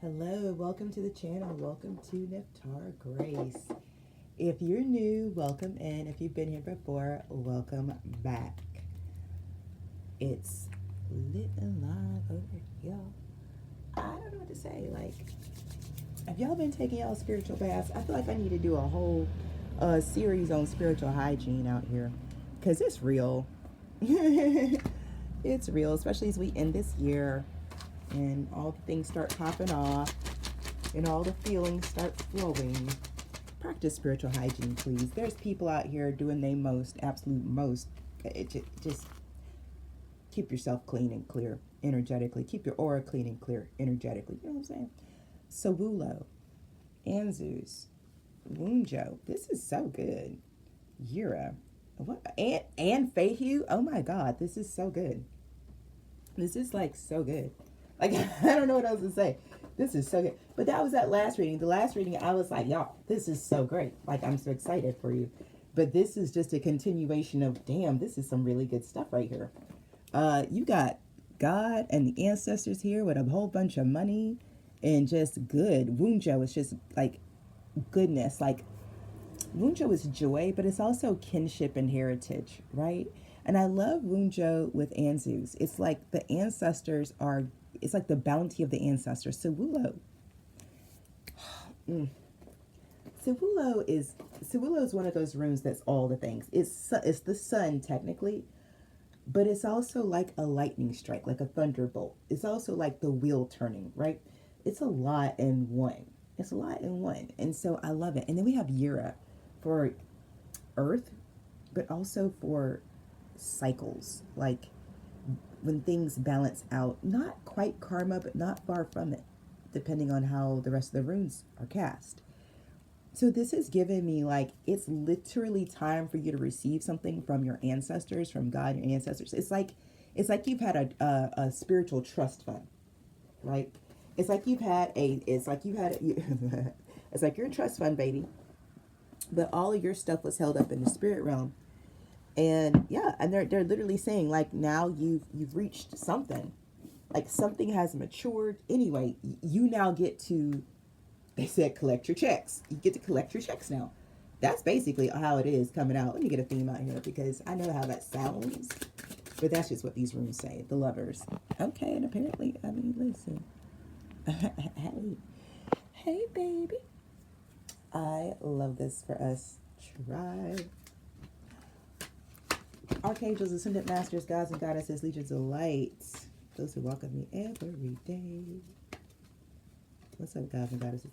Hello, welcome to the channel. Welcome to Nephtara Grace. If you're new, welcome in. If you've been here before, welcome back. It's lit and live over here. I don't know what to say. Like, have y'all been taking y'all spiritual baths? I feel like I need to do a whole series on spiritual hygiene out here because it's real. It's real, especially as we end this year and all the things start popping off and all the feelings start flowing. Practice spiritual hygiene, please. There's people out here doing their most, absolute most. Just keep yourself clean and clear energetically. Keep your aura clean and clear energetically. You know what I'm saying? Sawulo, Anzus, Wunjo. This is so good. Yura. What? And Fehu. Oh my God, this is so good. This is like so good. Like, I don't know what else to say. This is so good. But that was that last reading. The last reading, I was like, y'all, this is so great. Like, I'm so excited for you. But this is just a continuation of, damn, this is some really good stuff right here. You got God and the ancestors here with a whole bunch of money and just good. Wunjo is just like goodness. Like, Wunjo is joy, but it's also kinship and heritage, right? And I love Wunjo with Anzus. It's like the ancestors are, it's like the bounty of the ancestors. Sawulo. Sawulo is one of those runes that's all the things. It's the sun technically, but it's also like a lightning strike, like a thunderbolt. It's also like the wheel turning, right? It's a lot in one. It's a lot in one. And so I love it. And then we have Yura for earth, but also for cycles, like when things balance out, not quite karma, but not far from it, depending on how the rest of the runes are cast. So this has given me like, it's literally time for you to receive something from your ancestors, from God, your ancestors. It's like you've had a spiritual trust fund, right? It's like you've had it's like you're a trust fund, baby. But all of your stuff was held up in the spirit realm. And yeah, and they're literally saying like, now you've reached something, like something has matured. Anyway, you now get to, they said, collect your checks. You get to collect your checks now. That's basically how it is coming out. Let me get a theme out here because I know how that sounds, but that's just what these rooms say. The lovers. Okay, and apparently, I mean, listen. Hey, baby. I love this for us. Tribe. Archangels, ascendant masters, gods and goddesses, legions of light, those who walk with me every day. What's up, gods and goddesses?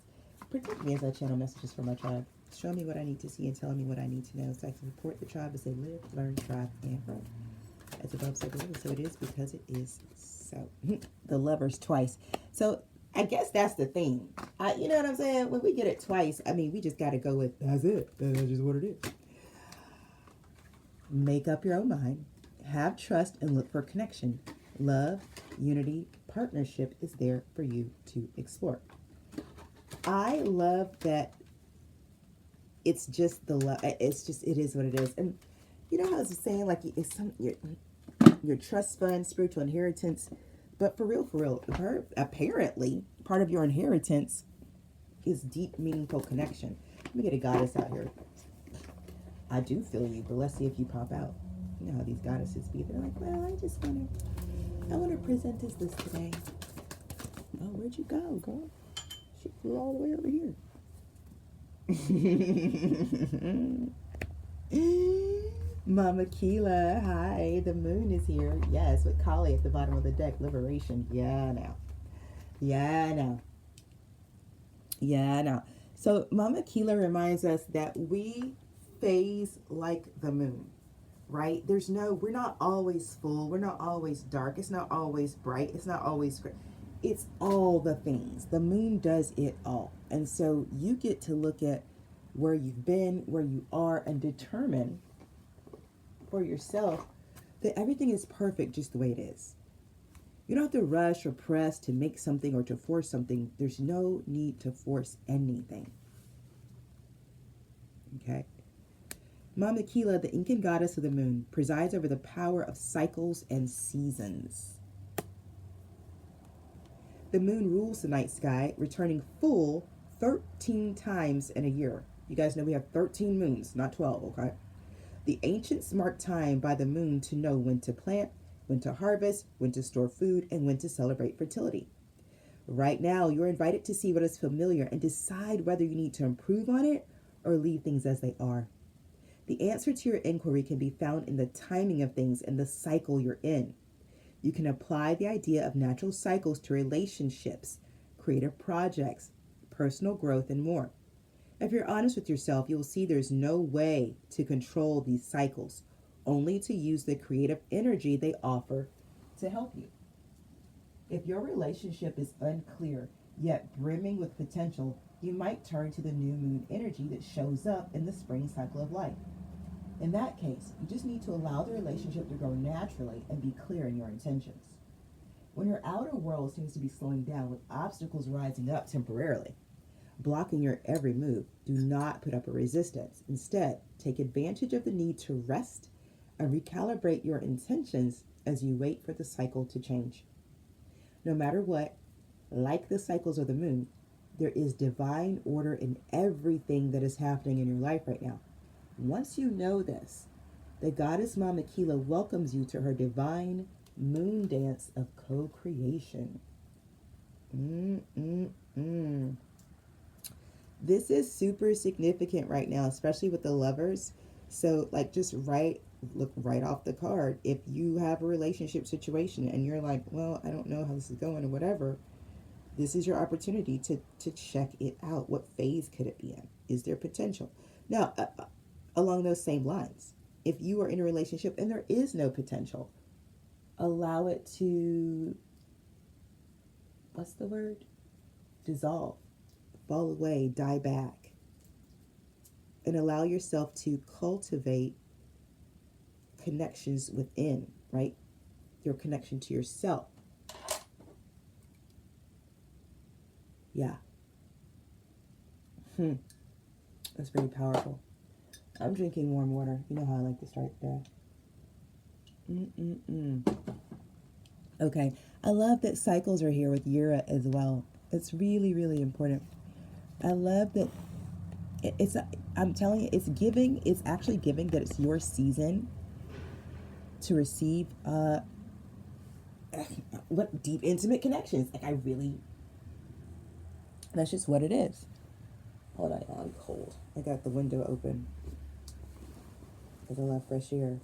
Protect me as I channel messages from my tribe. Show me what I need to see and tell me what I need to know so I can support the tribe as they live, learn, thrive, and grow. As above, so below. So it is because it is so. The lovers twice. So I guess that's the thing. You know what I'm saying? When we get it twice, I mean, we just got to go with, that's it. That's just what it is. Make up your own mind, have trust, and look for connection. Love, unity, partnership is there for you to explore. I love that it's just the love. It's just, it is what it is. And you know how I was saying, like, it's your trust fund, spiritual inheritance. But for real, apparently, part of your inheritance is deep, meaningful connection. Let me get a goddess out here. I do feel you, but let's see if you pop out. You know how these goddesses be. They're like, well, I want to present this today. Oh, where'd you go, girl? She flew all the way over here. Mama Keela, hi. The moon is here. Yes, with Kali at the bottom of the deck. Liberation. Yeah, now. So Mama Keela reminds us that we phase like the moon, right? We're not always full. We're not always dark. It's not always bright. It's not always great. It's all the things. The moon does it all. And so you get to look at where you've been, where you are, and determine for yourself that everything is perfect just the way it is. You don't have to rush or press to make something or to force something. There's no need to force anything. Okay? Mama Keela, the Incan goddess of the moon, presides over the power of cycles and seasons. The moon rules the night sky, returning full 13 times in a year. You guys know we have 13 moons, not 12, okay? The ancients marked time by the moon to know when to plant, when to harvest, when to store food, and when to celebrate fertility. Right now, you're invited to see what is familiar and decide whether you need to improve on it or leave things as they are. The answer to your inquiry can be found in the timing of things and the cycle you're in. You can apply the idea of natural cycles to relationships, creative projects, personal growth, and more. If you're honest with yourself, you'll see there's no way to control these cycles, only to use the creative energy they offer to help you. If your relationship is unclear, yet brimming with potential, you might turn to the new moon energy that shows up in the spring cycle of life. In that case, you just need to allow the relationship to grow naturally and be clear in your intentions. When your outer world seems to be slowing down with obstacles rising up temporarily, blocking your every move, do not put up a resistance. Instead, take advantage of the need to rest and recalibrate your intentions as you wait for the cycle to change. No matter what, like the cycles of the moon, there is divine order in everything that is happening in your life right now. Once you know this, the goddess Mama Kila welcomes you to her divine moon dance of co-creation. This is super significant right now, especially with the lovers. So like just look right off the card. If you have a relationship situation and you're like, well, I don't know how this is going or whatever, this is your opportunity to check it out. What phase could it be in? Is there potential? Now, along those same lines, if you are in a relationship and there is no potential, allow it to, what's the word? Dissolve, fall away, die back, and allow yourself to cultivate connections within, right? Your connection to yourself. Yeah. That's very powerful. I'm drinking warm water. You know how I like to start the day. Okay. I love that cycles are here with Yura as well. It's really, really important. I love that I'm telling you, it's giving, it's actually giving that it's your season to receive what deep, intimate connections. Like that's just what it is. Hold on, I'm cold. I got the window open because I love fresh air.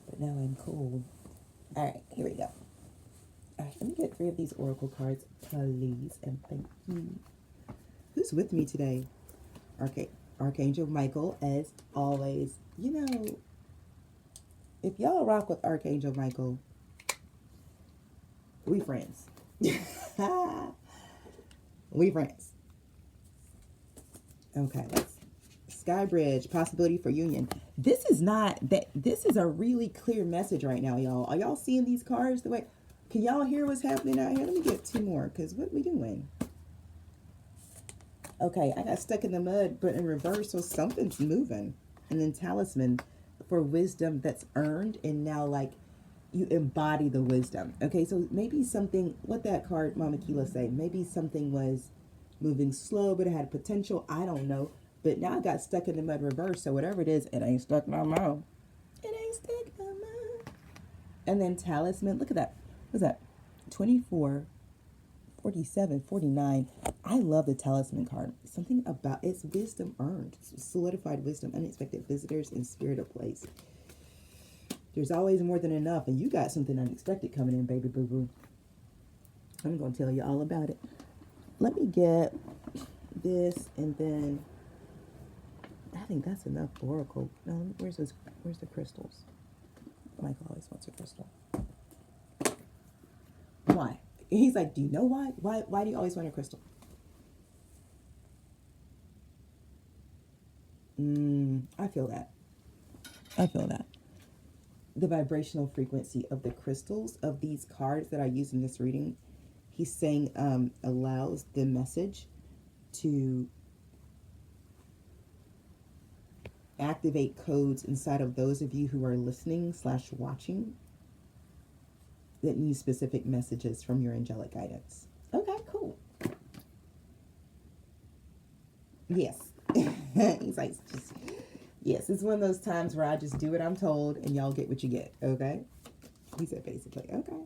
But now I'm cold. All right, here we go. All right, let me get 3 of these oracle cards, please, and thank you. Who's with me today? Archangel Michael, as always. You know, if y'all rock with Archangel Michael, we friends. We friends. Okay, let's Sky Bridge, possibility for union. This is a really clear message right now, y'all. Are y'all seeing these cards the way? Can y'all hear what's happening out here? Let me get 2 more, because what we doing? Okay, I got stuck in the mud, but in reverse, so something's moving. And then talisman for wisdom that's earned, and now like you embody the wisdom. Okay, so maybe something, what that card, Mama Kila say, maybe something was moving slow, but it had potential. I don't know. But now I got stuck in the mud reverse, so whatever it is, it ain't stuck no more. It ain't stuck no more. And then talisman, look at that. What's that? 24, 47, 49. I love the talisman card. Something about it's wisdom earned, solidified wisdom, unexpected visitors, and spirit of place. There's always more than enough, and you got something unexpected coming in, baby boo-boo. I'm going to tell you all about it. Let me get this, and then I think that's enough oracle. No, where's the crystals? Michael always wants a crystal. Why? He's like, do you know why? Why do you always want a crystal? I feel that. The vibrational frequency of the crystals of these cards that I use in this reading, he's saying allows the message to activate codes inside of those of you who are listening / watching. that need specific messages from your angelic guidance. Okay, cool. Yes. He's like, just, yes, it's one of those times where I just do what I'm told and y'all get what you get. Okay. He said basically, okay.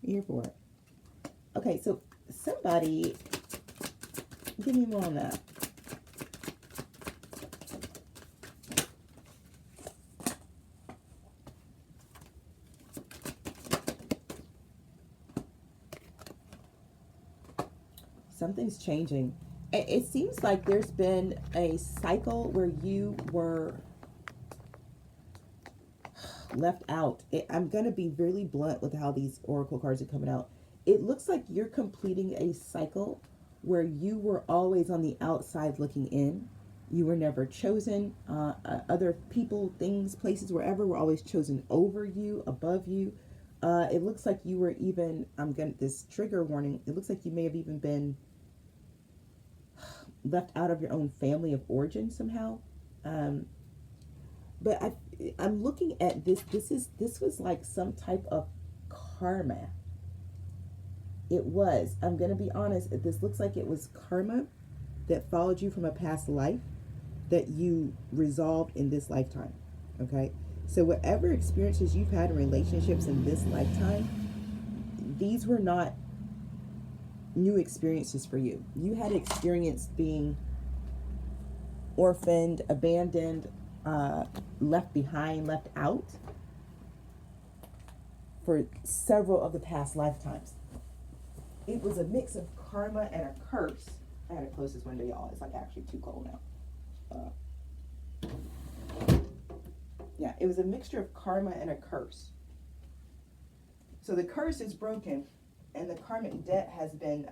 Here for it. Okay, so somebody, give me more on that. Something's changing. It seems like there's been a cycle where you were left out. I'm going to be really blunt with how these oracle cards are coming out. It looks like you're completing a cycle where you were always on the outside looking in. You were never chosen. Other people, things, places, wherever were always chosen over you, above you. It looks like you were even, this trigger warning, it looks like you may have even been left out of your own family of origin somehow. But I'm looking at this. This was like some type of karma. It was. I'm going to be honest. This looks like it was karma that followed you from a past life that you resolved in this lifetime. Okay? So whatever experiences you've had in relationships in this lifetime, these were not new experiences for you. You had experienced being orphaned, abandoned, left behind, left out for several of the past lifetimes. It was a mix of karma and a curse. I gotta close this window, y'all. It's like actually too cold now. Yeah, it was a mixture of karma and a curse. So the curse is broken and the karmic debt has been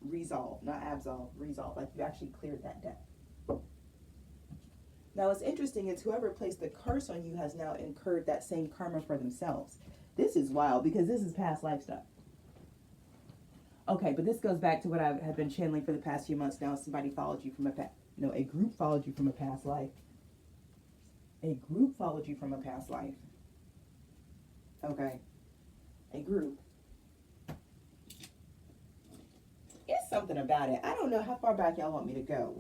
resolved, not absolved, resolved. Like you actually cleared that debt. Now what's interesting is whoever placed the curse on you has now incurred that same karma for themselves. This is wild because this is past life stuff. Okay, but this goes back to what I have been channeling for the past few months now. Somebody followed you from a group followed you from a past life. A group followed you from a past life. Okay. A group. It's something about it. I don't know how far back y'all want me to go.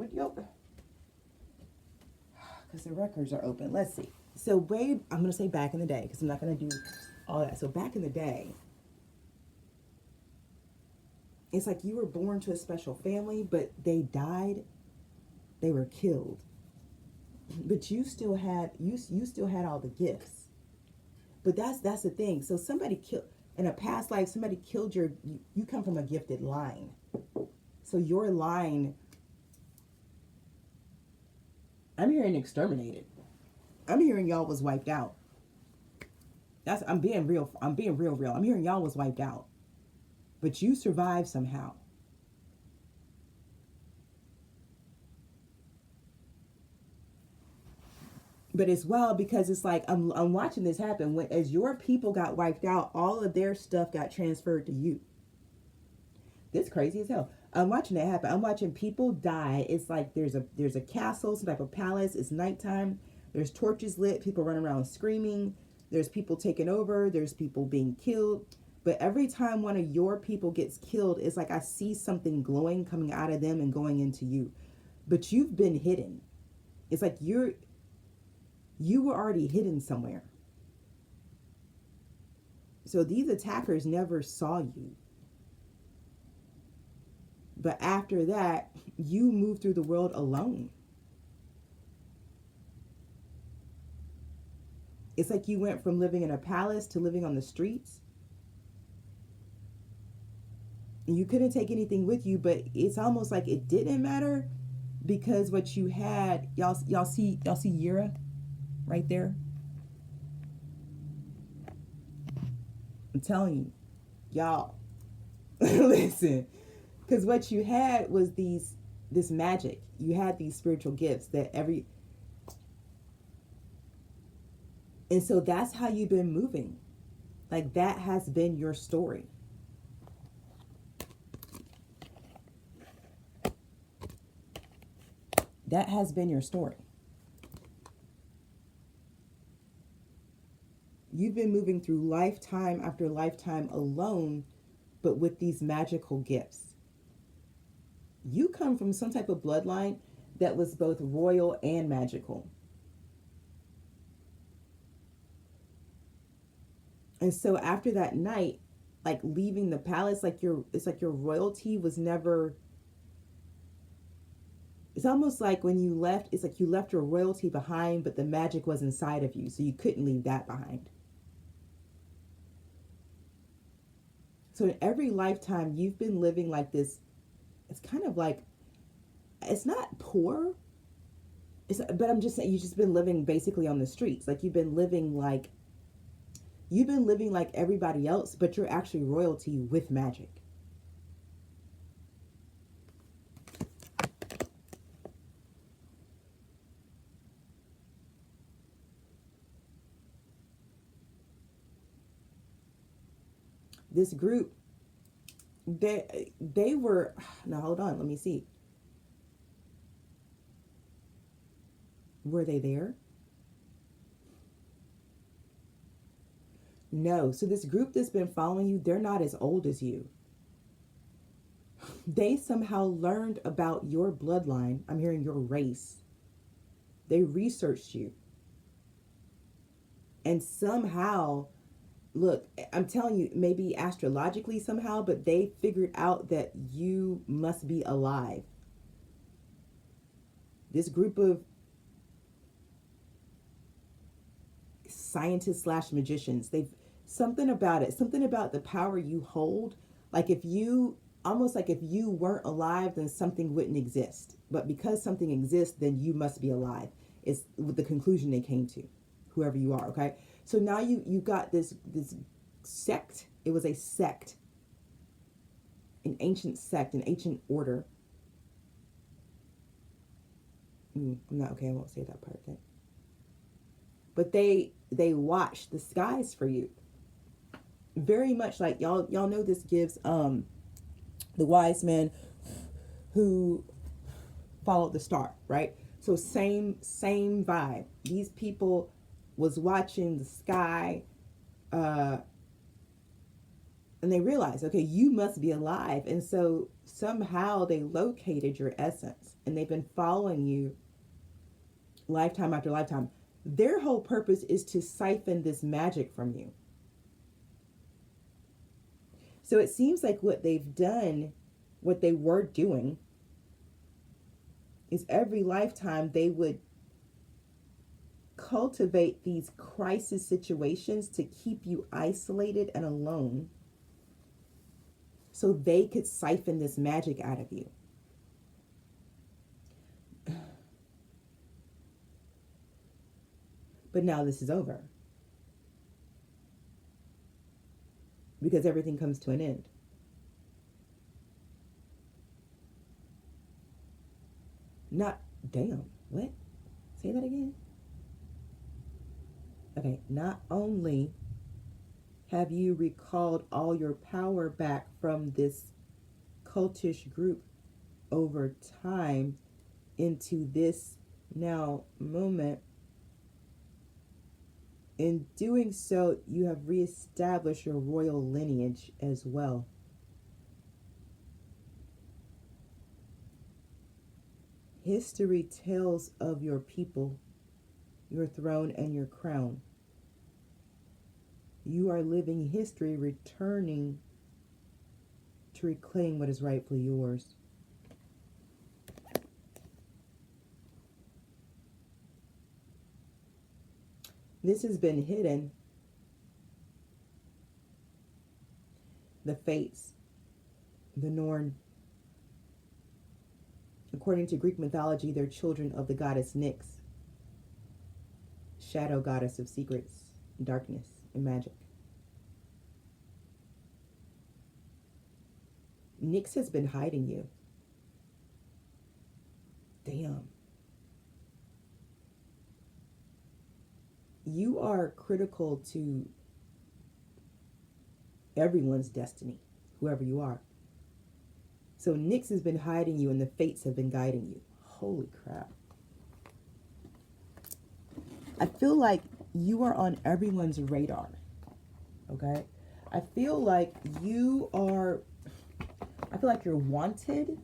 Because the records are open. Let's see. So I'm going to say back in the day because I'm not going to do all that. So back in the day, it's like you were born to a special family, but they died. They were killed. But you still had all the gifts. But that's the thing. So somebody killed in a past life. Somebody killed you come from a gifted line. So your line, I'm hearing exterminated. I'm hearing y'all was wiped out. I'm being real. I'm hearing y'all was wiped out. But you survived somehow. But it's wild because it's like I'm watching this happen. As your people got wiped out, all of their stuff got transferred to you. This crazy as hell. I'm watching that happen. I'm watching people die. It's like there's a castle, some type of palace. It's nighttime. There's torches lit. People run around screaming. There's people taking over. There's people being killed. But every time one of your people gets killed, it's like I see something glowing coming out of them and going into you. But you've been hidden. It's like you were already hidden somewhere. So these attackers never saw you. But after that, you moved through the world alone. It's like you went from living in a palace to living on the streets. And you couldn't take anything with you, but it's almost like it didn't matter because what you had, y'all see Yura right there? I'm telling you, y'all, listen. Because what you had was this magic. You had these spiritual gifts and so that's how you've been moving. Like that has been your story. That has been your story. You've been moving through lifetime after lifetime alone, but with these magical gifts. You come from some type of bloodline that was both royal and magical. And so after that night, like leaving the palace, it's like your royalty was never, it's almost like when you left, it's like you left your royalty behind, but the magic was inside of you, so you couldn't leave that behind. So in every lifetime, you've been living like this. It's kind of like, it's not poor, but I'm just saying, you've just been living basically on the streets. Like you've been living like everybody else, but you're actually royalty with magic. This group, they were, now hold on, let me see. Were they there? No. So this group that's been following you, they're not as old as you. They somehow learned about your bloodline. I'm hearing your race. They researched you. And somehow, look, I'm telling you, maybe astrologically somehow, but they figured out that you must be alive. This group of scientists slash magicians, they've something about it, something about the power you hold. Like if you, almost like if you weren't alive, then something wouldn't exist. But because something exists, then you must be alive. It's the conclusion they came to, whoever you are. Okay. So now you got this sect. It was a sect, an ancient sect, an ancient order. I'm not okay. I won't say that part then. But they watch the skies for you. Very much like y'all know this gives the wise men who followed the star, right? So same vibe. These people was watching the sky, and they realized, okay, you must be alive. And so somehow they located your essence, and they've been following you lifetime after lifetime. Their whole purpose is to siphon this magic from you. So it seems like what they've done, what they were doing, is every lifetime they would cultivate these crisis situations to keep you isolated and alone so they could siphon this magic out of you. But now this is over. Because everything comes to an end. Not, damn, what? Say that again? Okay, not only have you recalled all your power back from this cultish group over time into this now moment, in doing so, you have reestablished your royal lineage as well. History tells of your people, your throne, and your crown. You are living history, returning to reclaim what is rightfully yours. This has been hidden. The fates, the Norn. According to Greek mythology, they're children of the goddess Nyx, shadow goddess of secrets, darkness, and magic. Nyx has been hiding you. Damn. You are critical to everyone's destiny, whoever you are. So Nyx has been hiding you and the fates have been guiding you. Holy crap. I feel like you are on everyone's radar. Okay? I feel like you are, I feel like you're wanted,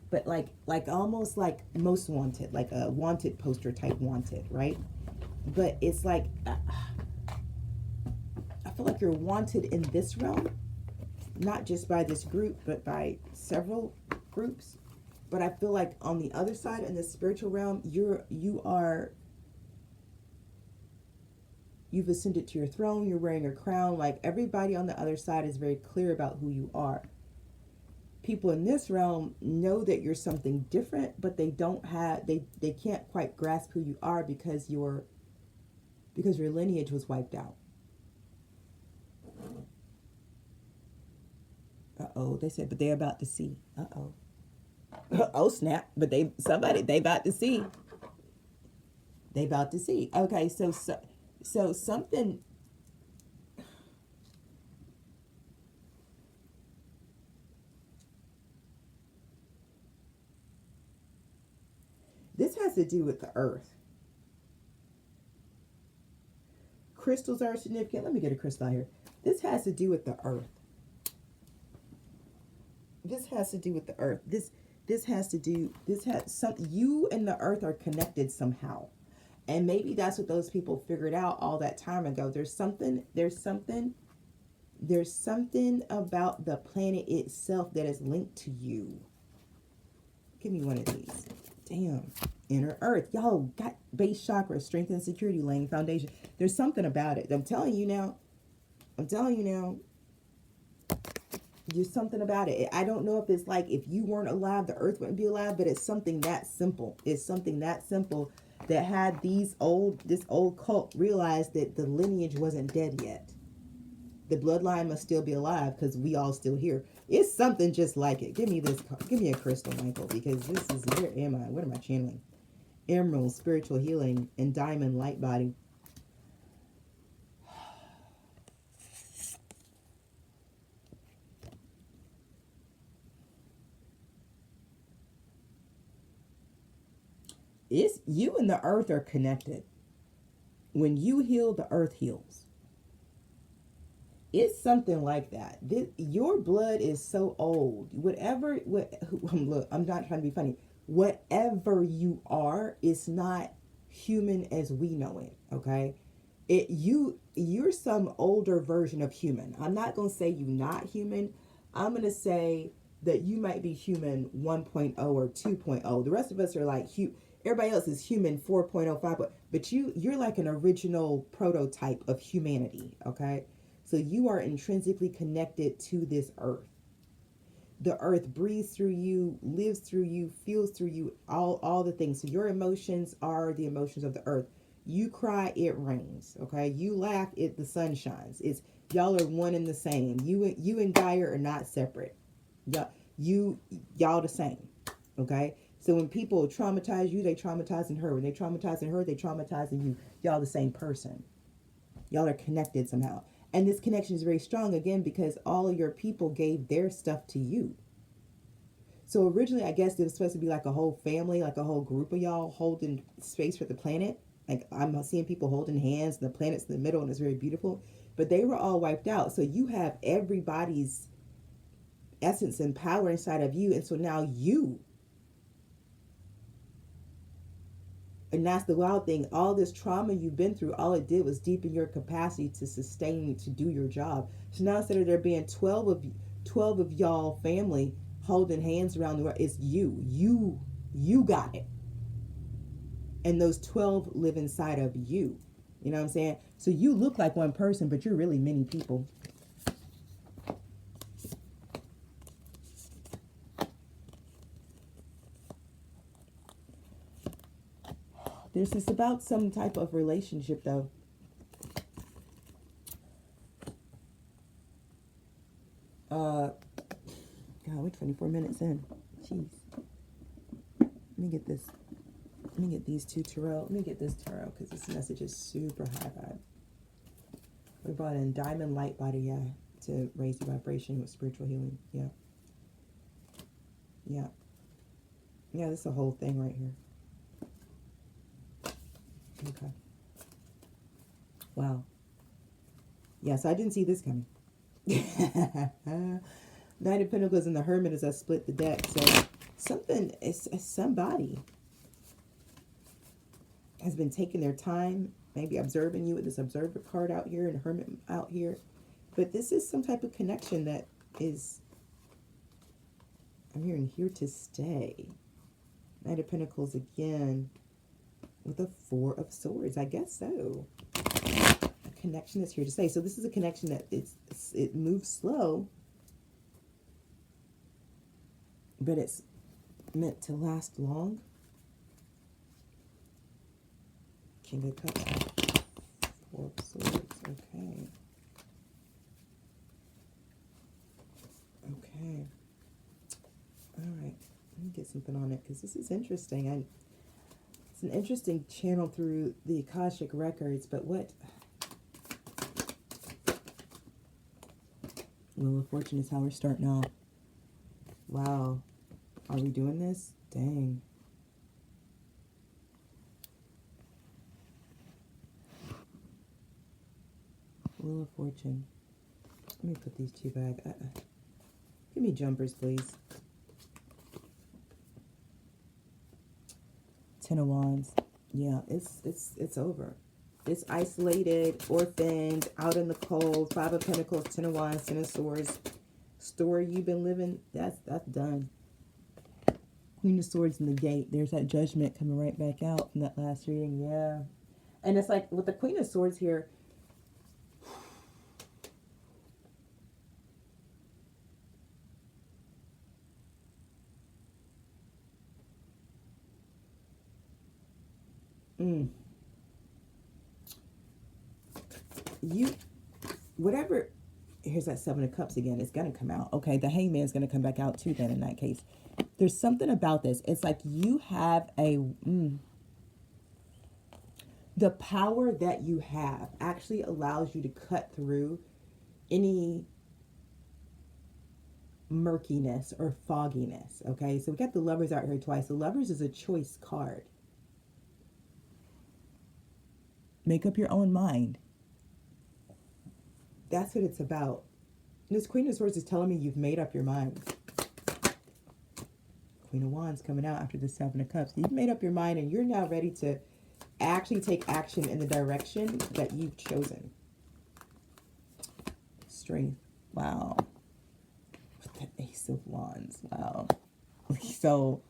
but like almost like most wanted, like a wanted poster type wanted, right? But it's like, I feel like you're wanted in this realm, not just by this group, but by several groups. But I feel like on the other side, in the spiritual realm, you've ascended to your throne, you're wearing a crown. Like everybody on the other side is very clear about who you are. People in this realm know that you're something different, but they don't have, they can't quite grasp who you are because your lineage was wiped out. Uh-oh, they said, but they're about to see. Uh-oh. Oh, snap. But they about to see. They about to see. Okay, so something. This has to do with the earth. Crystals are significant. Let me get a crystal out here. This has to do with the earth. This has to do with the earth. You and the earth are connected somehow. And maybe that's what those people figured out all that time ago. There's something about the planet itself that is linked to you. Give me one of these. Damn. Inner earth. Y'all got base chakra, strength and security, laying foundation. There's something about it. I'm telling you now. There's something about it. I don't know if it's like if you weren't alive, the earth wouldn't be alive, but it's something that simple. It's something that simple that had this old cult realize that the lineage wasn't dead yet. The bloodline must still be alive because we all still here. It's something just like it. Give me a crystal, Michael, because this is, where am I? What am I channeling? Emerald, spiritual healing, and diamond, light body. It's you and the earth are connected. When you heal, the earth heals. It's something like that. Your blood is so old. Look, I'm not trying to be funny. Whatever you are, it's not human as we know it. Okay, you're some older version of human. I'm not gonna say you're not human. I'm gonna say that you might be human 1.0 or 2.0. The rest of us are like everybody else is human 4.0, 5. But you're like an original prototype of humanity. Okay. So you are intrinsically connected to this earth. The earth breathes through you, lives through you, feels through you, all the things. So your emotions are the emotions of the earth. You cry, it rains. Okay. You laugh, the sun shines. Y'all are one and the same. You and Gaia are not separate. Y'all the same. Okay. So when people traumatize you, they traumatizing her. When they traumatizing her, they traumatizing you. Y'all the same person. Y'all are connected somehow. And this connection is very strong, again, because all of your people gave their stuff to you. So originally, I guess it was supposed to be like a whole family, like a whole group of y'all holding space for the planet. Like I'm seeing people holding hands, and the planet's in the middle, and it's very beautiful. But they were all wiped out. So you have everybody's essence and power inside of you. And so now and that's the wild thing. All this trauma you've been through, all it did was deepen your capacity to sustain you, to do your job. So now instead of there being 12 of y'all family holding hands around the world, it's you. You got it. And those 12 live inside of you. You know what I'm saying? So you look like one person, but you're really many people. There's this about some type of relationship, though. God, we're 24 minutes in. Jeez. Let me get this. Let me get these two tarot. Let me get this tarot because this message is super high vibe. We brought in diamond, light body, yeah, to raise the vibration with spiritual healing. Yeah. Yeah. Yeah, this is a whole thing right here. Okay. Wow. Yeah, so I didn't see this coming. Knight of Pentacles and the Hermit as I split the deck. So somebody has been taking their time, maybe observing you with this observer card out here and Hermit out here. But this is some type of connection that is, I'm hearing, here to stay. Knight of Pentacles again with a Four of Swords. I guess so. A connection that's here to stay. So this is a connection that it moves slow, but it's meant to last long. King of Cups. Four of Swords. Okay. Okay. All right. Let me get something on it because this is interesting. It's an interesting channel through the Akashic records, but what? Wheel of Fortune is how we're starting off. Wow. Are we doing this? Dang. Wheel of Fortune. Let me put these two back. Give me jumpers, please. Ten of Wands. Yeah, it's over. It's isolated, orphaned, out in the cold. Five of Pentacles, Ten of Wands, Ten of Swords. Story you've been living, that's done. Queen of Swords in the gate. There's that Judgment coming right back out from that last reading. Yeah. And it's like with the Queen of Swords here, whatever, here's that Seven of Cups again. It's going to come out. Okay, the Hangman's going to come back out too then in that case. There's something about this. It's like you have the power that you have actually allows you to cut through any murkiness or fogginess. Okay, so we got the Lovers out here twice. The Lovers is a choice card. Make up your own mind. That's what it's about. This Queen of Swords is telling me you've made up your mind. Queen of Wands coming out after the Seven of Cups. You've made up your mind and you're now ready to actually take action in the direction that you've chosen. Strength. Wow. With the Ace of Wands. Wow. So,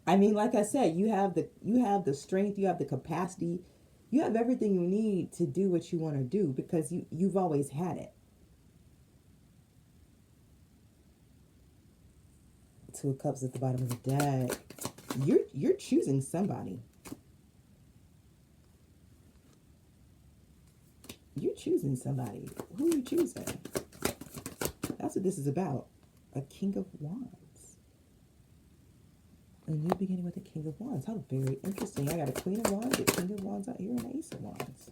I mean, like I said, you have the strength, you have the capacity, you have everything you need to do what you want to do because you've always had it. Two of Cups at the bottom of the deck. You're choosing somebody. You're choosing somebody. Who are you choosing? That's what this is about. A King of Wands. A new beginning with a King of Wands. How very interesting. I got a Queen of Wands, a King of Wands out here, and an Ace of Wands.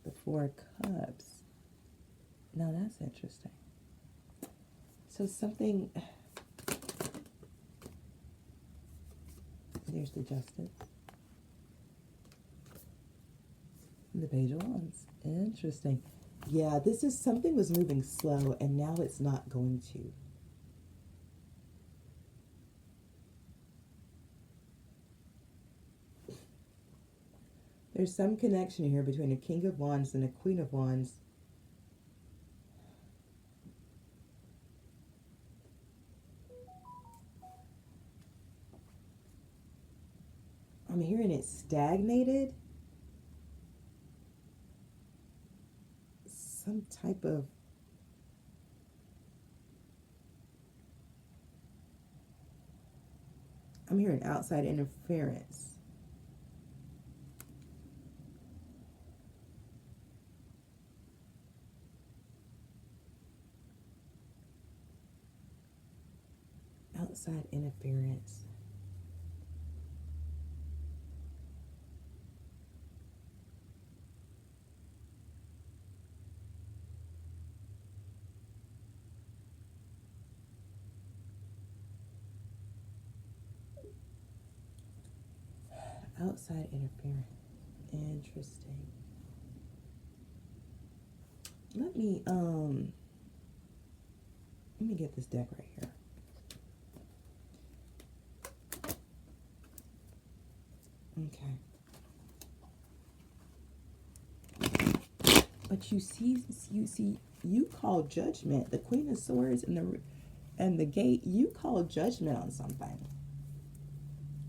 The Four of Cups. Now that's interesting. So something... There's the Justice. And the Page of Wands. Interesting. Yeah, this is something was moving slow, and now it's not going to. There's some connection here between a King of Wands and a Queen of Wands. I'm hearing it stagnated. Some type of... I'm hearing outside interference. Outside interference. Outside interference. Interesting. let me get this deck right here. Okay. But you see, you call judgment. The Queen of Swords and the Gate. You call judgment on something.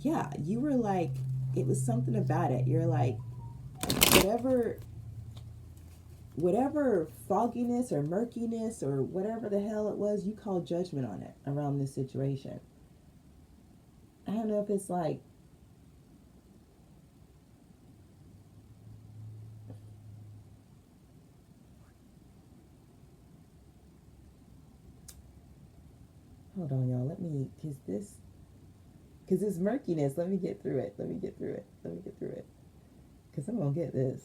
Yeah, you were like, it was something about it. You're like, whatever fogginess or murkiness or whatever the hell it was, you call judgment on it around this situation. I don't know if it's like, hold on, y'all. Because this murkiness, let me get through it. Because I'm going to get this.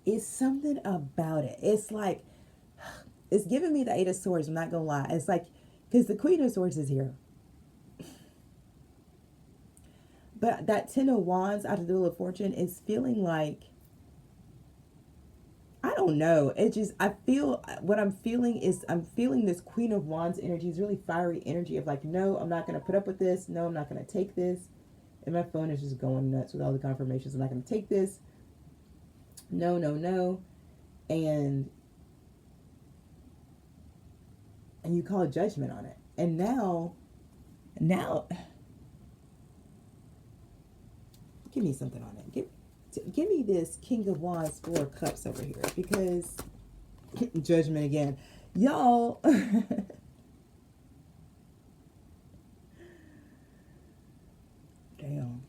It's something about it. It's like, it's giving me the Eight of Swords. I'm not going to lie. It's like, because the Queen of Swords is here. But that Ten of Wands out of the Wheel of Fortune is feeling like, I don't know. It just, what I'm feeling is, I'm feeling this Queen of Wands energy is really fiery energy of like, no, I'm not going to put up with this. No, I'm not going to take this. And my phone is just going nuts with all the confirmations. I'm not going to take this. No. And you call judgment on it. And now, give me something on it. Give me this King of Wands, Four of Cups over here, because judgment again. Y'all, damn.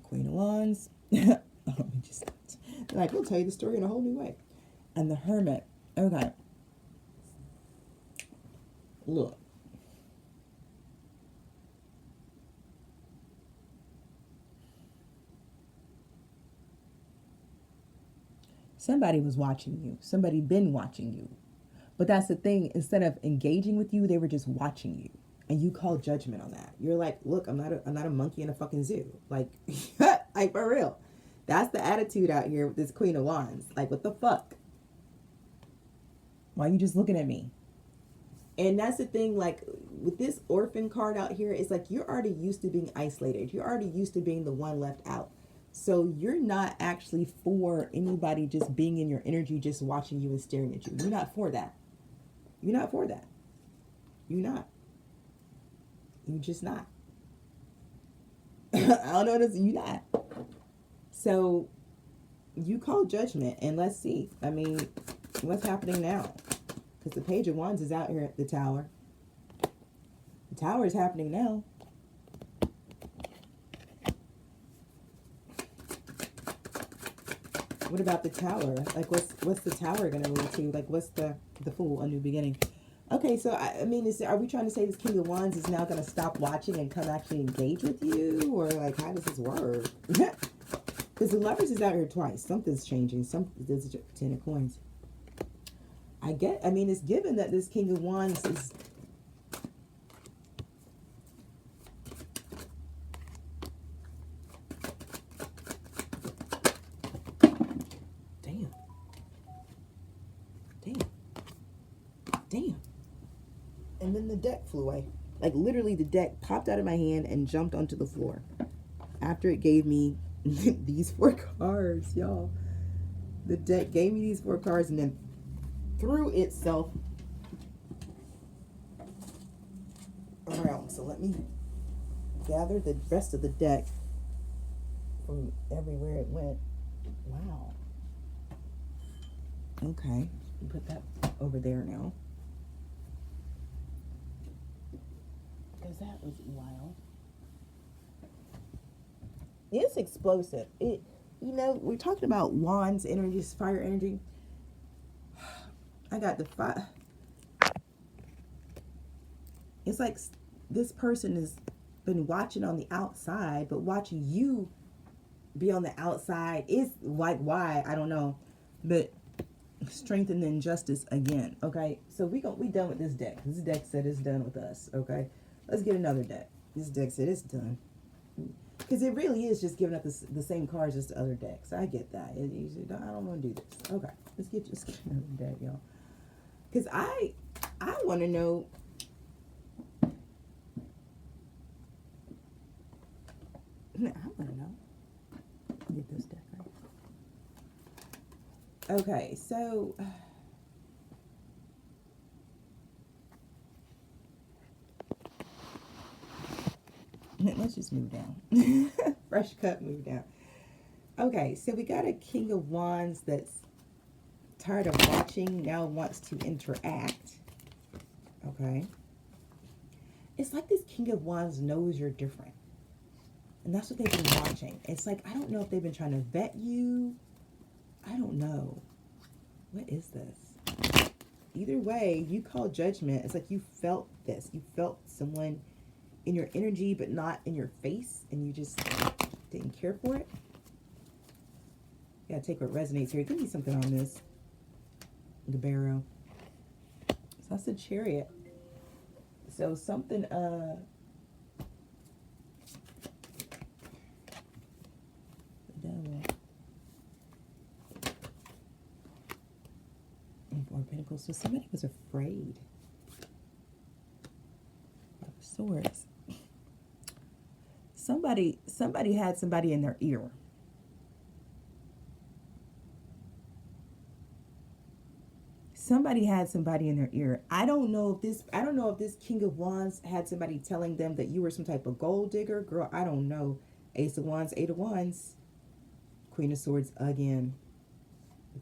Queen of Wands. Like, we'll tell you the story in a whole new way. And the Hermit. Okay. Look. Somebody was watching you. Somebody been watching you. But that's the thing. Instead of engaging with you, they were just watching you. And you call judgment on that. You're like, look, I'm not a monkey in a fucking zoo. Like, like for real. That's the attitude out here with this Queen of Wands. Like, what the fuck? Why are you just looking at me? And that's the thing, like, with this orphan card out here, it's like you're already used to being isolated. You're already used to being the one left out. So you're not actually for anybody just being in your energy, just watching you and staring at you. You're not for that. You're not for that. You're not. You're just not. I don't know what else. You're not. So you call judgment, and let's see. I mean, what's happening now? Because the Page of Wands is out here at the Tower. The Tower is happening now. What about the Tower? Like, what's the Tower going to lead to? Like, what's the Fool, a new beginning? Okay, so I mean, are we trying to say this King of Wands is now going to stop watching and come actually engage with you, or like, how does this work? Because the Lovers is out here twice. Something's changing. There's a Ten of Coins. I mean, it's given that this King of Wands is. Damn. And then the deck flew away. Like, literally, the deck popped out of my hand and jumped onto the floor. After it gave me these 4 cards, y'all. The deck gave me these 4 cards and then threw itself around. So let me gather the rest of the deck from everywhere it went. Wow. Okay. Put that over there now. Because that was wild. It's explosive. We're talking about wands energy, fire energy. I got the fire. It's like this person has been watching on the outside, but watching you be on the outside is like, why? I don't know. But Strength and injustice again. Okay, so we done with this deck. This deck said it's done with us. Okay, let's get another deck. This deck said it's done. Because it really is just giving up the same cards as the other decks. I get that. I don't want to do this. Okay, let's get another deck, y'all. Because I want to know. I want to know. Get this deck right. Okay, so. Let's just move down. Fresh cut, move down. Okay, so we got a King of Wands that's tired of watching, now wants to interact. Okay. It's like this King of Wands knows you're different. And that's what they've been watching. It's like, I don't know if they've been trying to vet you. I don't know. What is this? Either way, you call judgment. It's like you felt this. You felt someone in your energy, but not in your face, and you just didn't care for it. You gotta take what resonates here. Give me something on this. The barrow. So that's the Chariot. So something, the Devil. And Four of Pentacles. So somebody was afraid. Five of Swords. Somebody had somebody in their ear. Somebody had somebody in their ear. I don't know if this King of Wands had somebody telling them that you were some type of gold digger. Girl, I don't know. Ace of Wands, Eight of Wands. Queen of Swords again.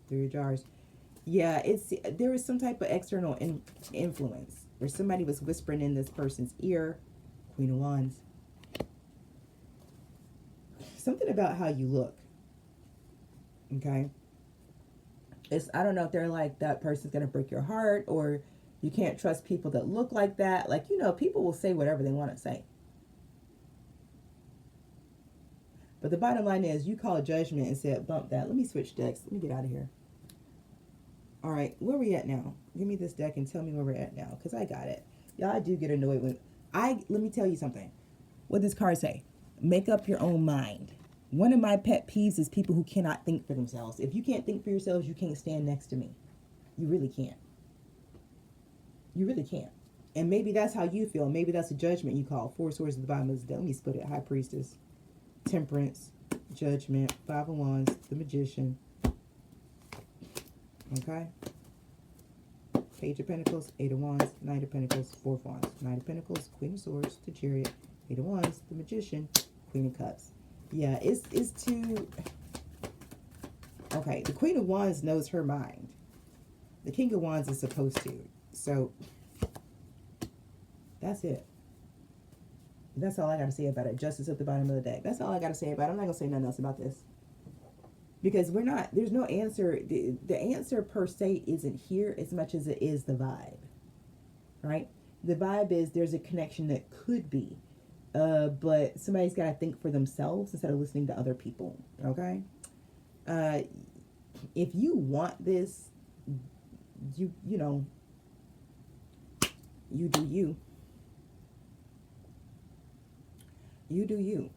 Three of Jars. Yeah, there was some type of external influence where somebody was whispering in this person's ear. Queen of Wands. Something about how you look. Okay. I don't know if they're like, that person's going to break your heart, or you can't trust people that look like that. Like, people will say whatever they want to say. But the bottom line is, you call judgment and said, bump that. Let me switch decks. Let me get out of here. All right. Where we at now? Give me this deck and tell me where we're at now, because I got it. Y'all, I do get annoyed when let me tell you something. What does this card say? Make up your own mind. One of my pet peeves is people who cannot think for themselves. If you can't think for yourselves, you can't stand next to me. You really can't. You really can't. And maybe that's how you feel. Maybe that's a judgment you call. Four Swords at the bottom of the deck. Let me split it. High Priestess, Temperance, Judgment, Five of Wands, the Magician. Okay. Page of Pentacles, Eight of Wands, Knight of Pentacles, Four of Wands. Knight of Pentacles, Queen of Swords, the Chariot, Eight of Wands, the Magician, Queen of Cups. Yeah, it's too... Okay, the Queen of Wands knows her mind. The King of Wands is supposed to. So, that's it. That's all I got to say about it. Justice at the bottom of the deck. That's all I got to say about it. I'm not going to say nothing else about this. Because there's no answer. The answer per se isn't here as much as it is the vibe. Right? The vibe is there's a connection that could be. But somebody's got to think for themselves instead of listening to other people. Okay? If you want this, you do you. You do you.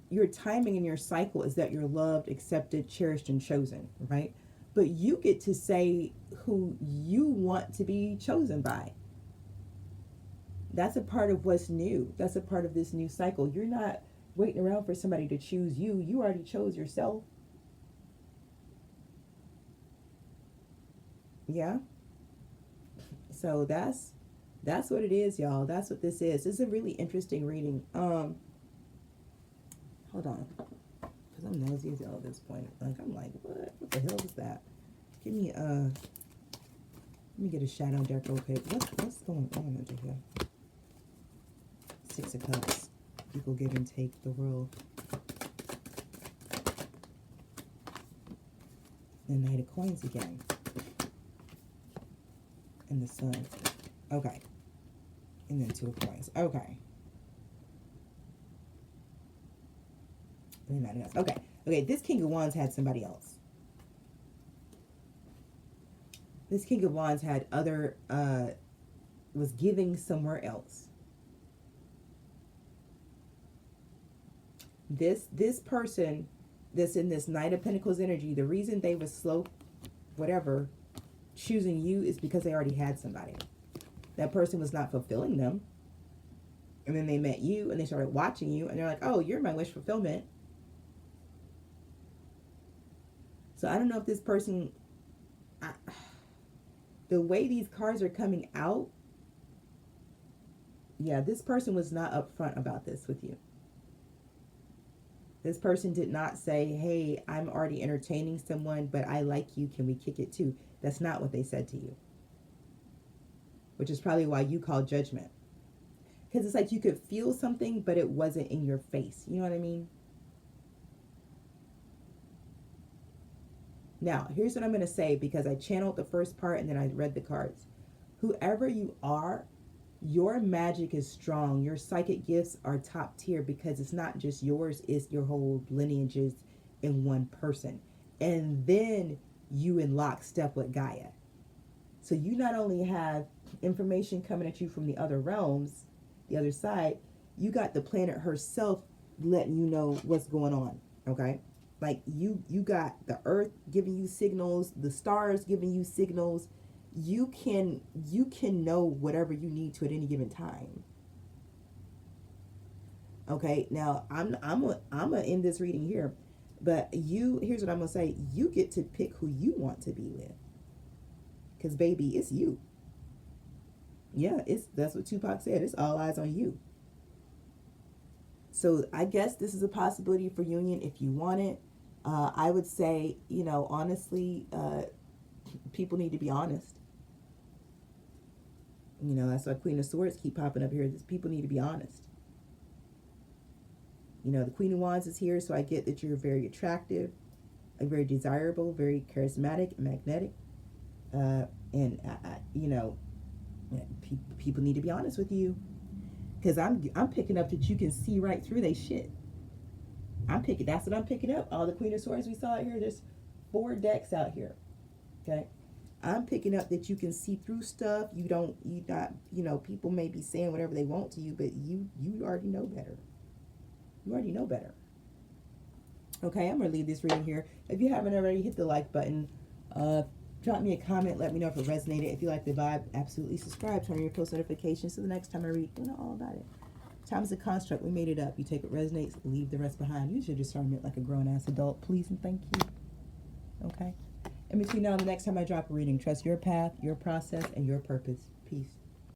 Your timing and your cycle is that you're loved, accepted, cherished, and chosen, right? But you get to say who you want to be chosen by. That's a part of what's new. That's a part of this new cycle. You're not waiting around for somebody to choose you. You already chose yourself. Yeah. So that's what it is, y'all. That's what this is. This is a really interesting reading. Hold on. Because I'm nosy as hell at this point. I'm like, what? What the hell is that? Give me, let me get a shadow deck real quick. What's going on over here? Six of Cups. People give and take the world. The Knight of Coins again. And the Sun. Okay. And then Two of Coins. Okay. Okay. Okay, this King of Wands had somebody else. This King of Wands had other, was giving somewhere else. This person that's in this Knight of Pentacles energy, the reason they were slow, whatever, choosing you is because they already had somebody. That person was not fulfilling them. And then they met you and they started watching you and they're like, oh, you're my wish fulfillment. So I don't know if this person, the way these cards are coming out, yeah, this person was not upfront about this with you. This person did not say, hey, I'm already entertaining someone, but I like you. Can we kick it too? That's not what they said to you. Which is probably why you call judgment. Because it's like you could feel something, but it wasn't in your face. You know what I mean? Now, here's what I'm going to say, because I channeled the first part and then I read the cards. Whoever you are, your magic is strong. Your psychic gifts are top tier, because it's not just yours, it's your whole lineages in one person. And then you in lockstep with Gaia. So you not only have information coming at you from the other realms, the other side, you got the planet herself letting you know what's going on, okay? Like you got the earth giving you signals, the stars giving you signals. You can know whatever you need to at any given time. Okay, now I'm gonna end this reading here, but here's what I'm gonna say: you get to pick who you want to be with, because baby, it's you. Yeah, that's what Tupac said. It's all eyes on you. So I guess this is a possibility for union if you want it. I would say, honestly, people need to be honest. That's why Queen of Swords keep popping up here. People need to be honest. The Queen of Wands is here, so I get that you're very attractive, very desirable, very charismatic, magnetic, and people need to be honest with you, because I'm picking up that you can see right through they shit. That's what I'm picking up. All the Queen of Swords we saw out here. There's 4 decks out here. Okay. I'm picking up that you can see through stuff. You not, people may be saying whatever they want to you, but you already know better. You already know better. Okay, I'm going to leave this reading here. If you haven't already, hit the like button. Drop me a comment. Let me know if it resonated. If you like the vibe, absolutely subscribe. Turn on your post notifications so the next time I read, you know all about it. Time is a construct. We made it up. You take what resonates, leave the rest behind. Use your discernment like a grown-ass adult. Please and thank you. Okay? In between now and the next time I drop a reading, trust your path, your process, and your purpose. Peace.